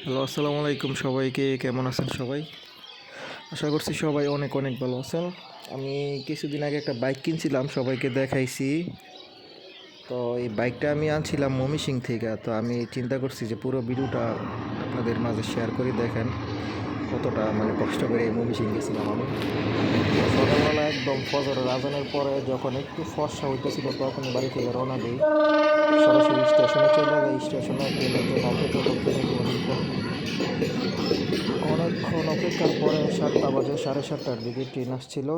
Hello, আসসালামু আলাইকুম সবাইকে। কেমন আছেন সবাই? আশা করছি সবাই অনেক অনেক ভালো আছেন। আমি কিছুদিন আগে একটা বাইক কিনছিলাম, সবাইকে দেখাইছি। তো এই বাইকটা আমি আনছিলাম ময়মনসিংহ থেকে। তো আমি চিন্তা করছি যে পুরো ভিডিওটা আপনাদের মাঝে শেয়ার করে দেখেন কতটা কষ্ট করে এই ময়মনসিংহ গেছিলাম আমি। তো সকালবেলা একদম ফজরের আজানের পরে যখন একটু ফর্সা হইতেছিল তখনই বাড়ি থেকে রওনা দিই। সরাসরি স্টেশনে চলে যাই। স্টেশনে ট্রেনের জন্য অপেক্ষা করতে থাকি অনেকক্ষণ। অনেকক্ষণ অপেক্ষার পরে 7টা বাজে, 7:30টার দিকে ট্রেন আসছিল।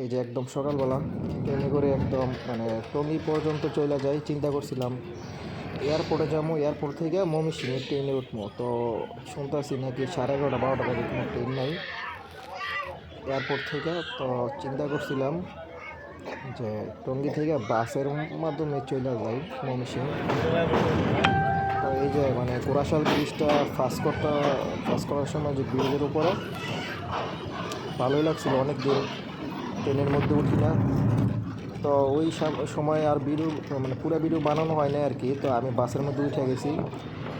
এই যে একদম সকালবেলা ট্রেনে করে একদম টঙ্গী পর্যন্ত চলে যাই। চিন্তা করছিলাম এয়ারপোর্টে যাবো, এয়ারপোর্ট থেকে ময়মনসিংহে ট্রেনে উঠবো। তো শুনতেছি নাকি 11:30 12টার আগে কোনো ট্রেন নাই এয়ারপোর্ট থেকে। তো চিন্তা করছিলাম যে টঙ্গী থেকে বাসের মাধ্যমে চলে যাই ময়মনসিংহ। তো এই যে কোরাশাল ব্রিজটা পাস করার সময় যে ব্রিজের উপরে ভালোই লাগছিল। অনেক দিন ট্রেনের মধ্যে উঠি না। তো ওই সময় আর ভিডিও পুরো ভিডিও বানানো হয় না আর কি। তো আমি বাসের মধ্যে উঠে গেছি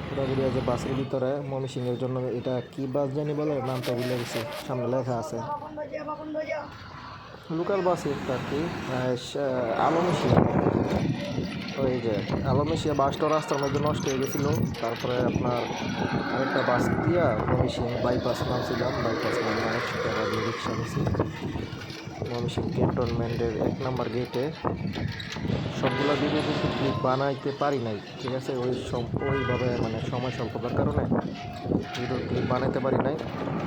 পুরোপুরি। যে বাসের ভিতরে ময়মনসিংহের জন্য, এটা কি বাস জানি বলে, নামটা ভুলে গেছি, সামনে লেখা আছে লোকাল বাস একটা আর কি, আলমেশিয়া। তো এই যে আলমেশিয়া বাসটা রাস্তার মধ্যে নষ্ট হয়ে গেছিলো। তারপরে আপনার আরেকটা বাস দিয়া ময়মনসিংহ বাইপাস নামছিলাম। বাইপাস নামে 100 টাকা দিয়ে রিক্সা নিছি ময়মনসিংহ ক্যান্টনমেন্টের 1 নম্বর গেটে। সবগুলা ভিডিও কিন্তু ক্লিপ বানাইতে পারি নাই, ঠিক আছে। ওইভাবে সময় স্বল্পতার কারণে ভিডিও ক্লিপ বানাইতে পারি নাই।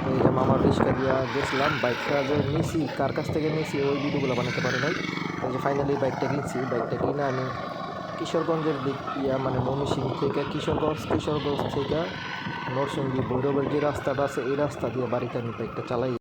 তো এই যে মামার রিক্সা দিয়া গেছিলাম। বাইকটা যে নিছি, কার কাছ থেকে নিছি, ওই ভিডিওগুলো বানাতে পারি নাই। এই যে ফাইনালি বাইকটা কিনছি। বাইকটা কিনে আমি কিশোরগঞ্জের দিক ময়মনসিংহ থেকে কিশোরগঞ্জ থেকে নরসিংদী ভৈরবের যে রাস্তাটা আছে, এই রাস্তা দিয়ে বাড়িতে আমি বাইকটা চালাই।